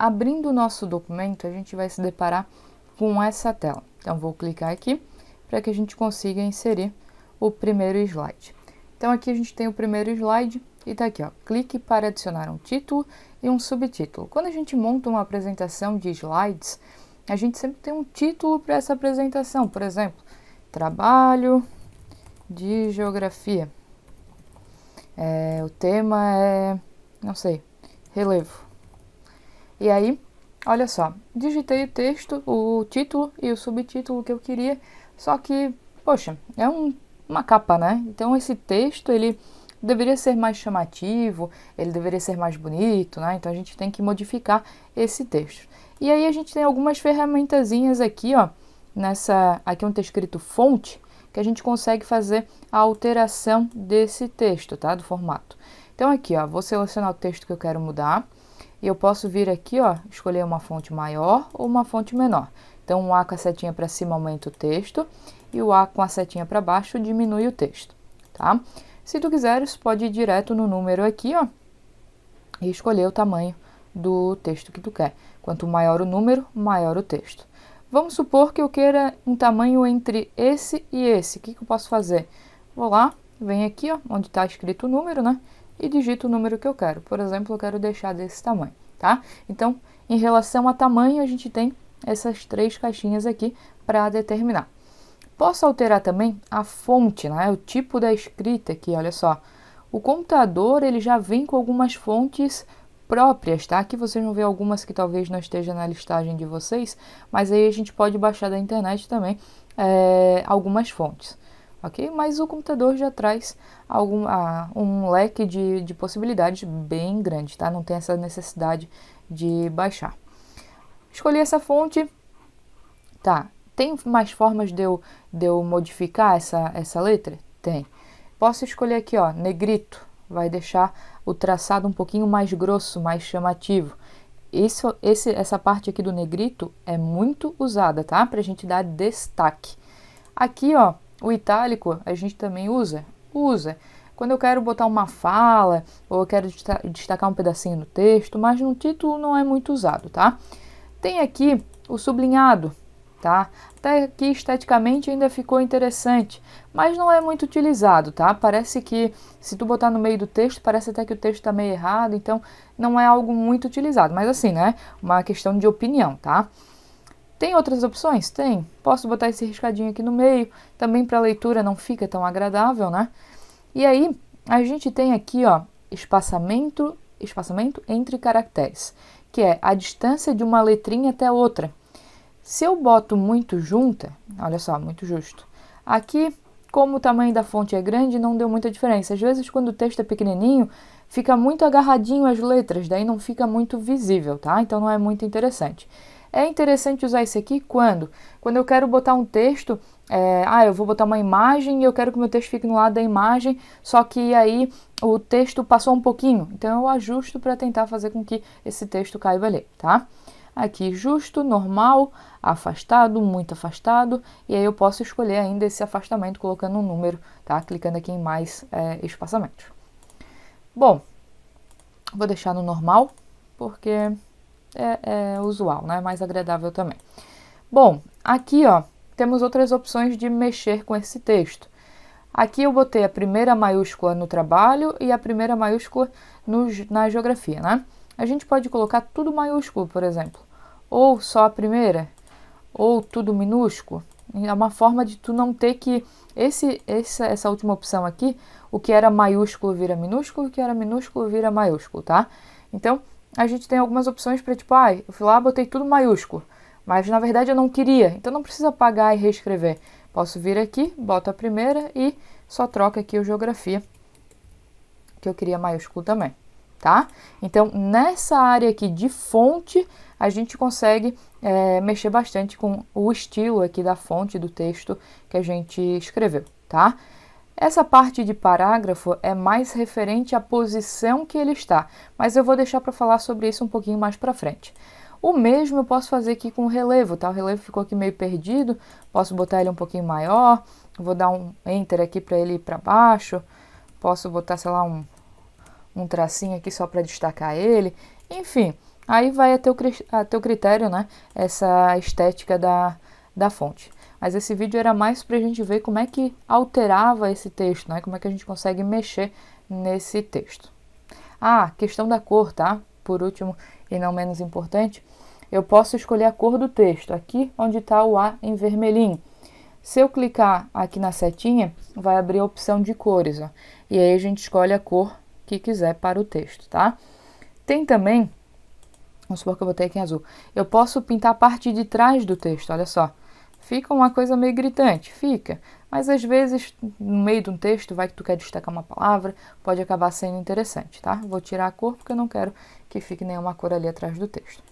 abrindo o nosso documento, a gente vai se deparar com essa tela. Então, vou clicar aqui para que a gente consiga inserir o primeiro slide. Então, aqui a gente tem o primeiro slide e tá aqui, ó, clique para adicionar um título e um subtítulo. Quando a gente monta uma apresentação de slides, a gente sempre tem um título para essa apresentação. Por exemplo, trabalho de geografia. O tema é, não sei, relevo. E aí, olha só, digitei o texto, o título e o subtítulo que eu queria, só que, poxa, é uma capa, né? Então esse texto, ele deveria ser mais chamativo, ele deveria ser mais bonito, né? Então a gente tem que modificar esse texto. E aí a gente tem algumas ferramentazinhas aqui, ó, aqui onde está escrito fonte, que a gente consegue fazer a alteração desse texto, tá? Do formato. Então aqui, ó, vou selecionar o texto que eu quero mudar e eu posso vir aqui, ó, escolher uma fonte maior ou uma fonte menor. Então o A com a setinha para cima aumenta o texto e o A com a setinha para baixo diminui o texto, tá? Se tu quiseres, pode ir direto no número aqui, ó, e escolher o tamanho do texto que tu quer. Quanto maior o número, maior o texto. Vamos supor que eu queira um tamanho entre esse e esse. O que eu posso fazer? Vou lá, venho aqui, ó, onde está escrito o número, né? E digito o número que eu quero. Por exemplo, eu quero deixar desse tamanho, tá? Então, em relação a tamanho, a gente tem essas 3 caixinhas aqui para determinar. Posso alterar também a fonte, né? O tipo da escrita aqui, olha só. O computador, ele já vem com algumas fontes próprias, tá? Aqui vocês vão ver algumas que talvez não estejam na listagem de vocês, mas aí a gente pode baixar da internet também algumas fontes, ok? Mas o computador já traz um leque de possibilidades bem grande, tá? Não tem essa necessidade de baixar. Escolhi essa fonte, tá? Tem mais formas de eu modificar essa letra? Tem. Posso escolher aqui, ó, negrito. Vai deixar o traçado um pouquinho mais grosso, mais chamativo. Essa parte aqui do negrito é muito usada, tá? Pra gente dar destaque. Aqui, ó, o itálico a gente também usa. Quando eu quero botar uma fala, ou eu quero destacar um pedacinho no texto, mas no título não é muito usado, tá? Tem aqui o sublinhado, tá? Até aqui esteticamente ainda ficou interessante, mas não é muito utilizado, tá? Parece que se tu botar no meio do texto, parece até que o texto tá meio errado, então não é algo muito utilizado, mas assim, né? Uma questão de opinião, tá? Tem outras opções? Tem. Posso botar esse riscadinho aqui no meio, também para leitura não fica tão agradável, né? E aí, a gente tem aqui, ó, espaçamento entre caracteres, que é a distância de uma letrinha até outra. Se eu boto muito junta, olha só, muito justo. Aqui, como o tamanho da fonte é grande, não deu muita diferença. Às vezes, quando o texto é pequenininho, fica muito agarradinho as letras, daí não fica muito visível, tá? Então não é muito interessante. É interessante usar isso aqui quando eu quero botar um texto, eu vou botar uma imagem e eu quero que o meu texto fique no lado da imagem, só que aí o texto passou um pouquinho, então eu ajusto para tentar fazer com que esse texto caiba ali, tá? Aqui justo, normal, afastado, muito afastado, e aí eu posso escolher ainda esse afastamento colocando um número, tá? Clicando aqui em mais espaçamento. Bom, vou deixar no normal, porque é usual, né? Mais agradável também. Bom, aqui, ó, temos outras opções de mexer com esse texto. Aqui eu botei a primeira maiúscula no trabalho e a primeira maiúscula na geografia, né? A gente pode colocar tudo maiúsculo, por exemplo, ou só a primeira, ou tudo minúsculo. É uma forma de tu não ter que... Essa última opção aqui, o que era maiúsculo vira minúsculo, o que era minúsculo vira maiúsculo, tá? Então, a gente tem algumas opções para tipo, eu fui lá, botei tudo maiúsculo, mas na verdade eu não queria, então não precisa apagar e reescrever. Posso vir aqui, boto a primeira e só troca aqui o geografia, que eu queria maiúsculo também, tá? Então, nessa área aqui de fonte, a gente consegue mexer bastante com o estilo aqui da fonte do texto que a gente escreveu, tá? Essa parte de parágrafo é mais referente à posição que ele está, mas eu vou deixar para falar sobre isso um pouquinho mais para frente. O mesmo eu posso fazer aqui com o relevo, tá? O relevo ficou aqui meio perdido, posso botar ele um pouquinho maior, vou dar um Enter aqui para ele ir para baixo, posso botar, sei lá, um tracinho aqui só para destacar ele. Enfim, Aí vai a teu critério, né, essa estética da fonte. Mas esse vídeo era mais para a gente ver como é que alterava esse texto, né, como é que a gente consegue mexer nesse texto. Ah, questão da cor, tá? Por último e não menos importante, eu posso escolher a cor do texto, aqui onde está o A em vermelhinho. Se eu clicar aqui na setinha, vai abrir a opção de cores, ó, e aí a gente escolhe a cor que quiser para o texto, tá? Tem também, vamos supor que eu botei aqui em azul, eu posso pintar a parte de trás do texto, olha só. Fica uma coisa meio gritante, fica, mas às vezes no meio de um texto vai que tu quer destacar uma palavra, pode acabar sendo interessante, tá? Vou tirar a cor porque eu não quero que fique nenhuma cor ali atrás do texto.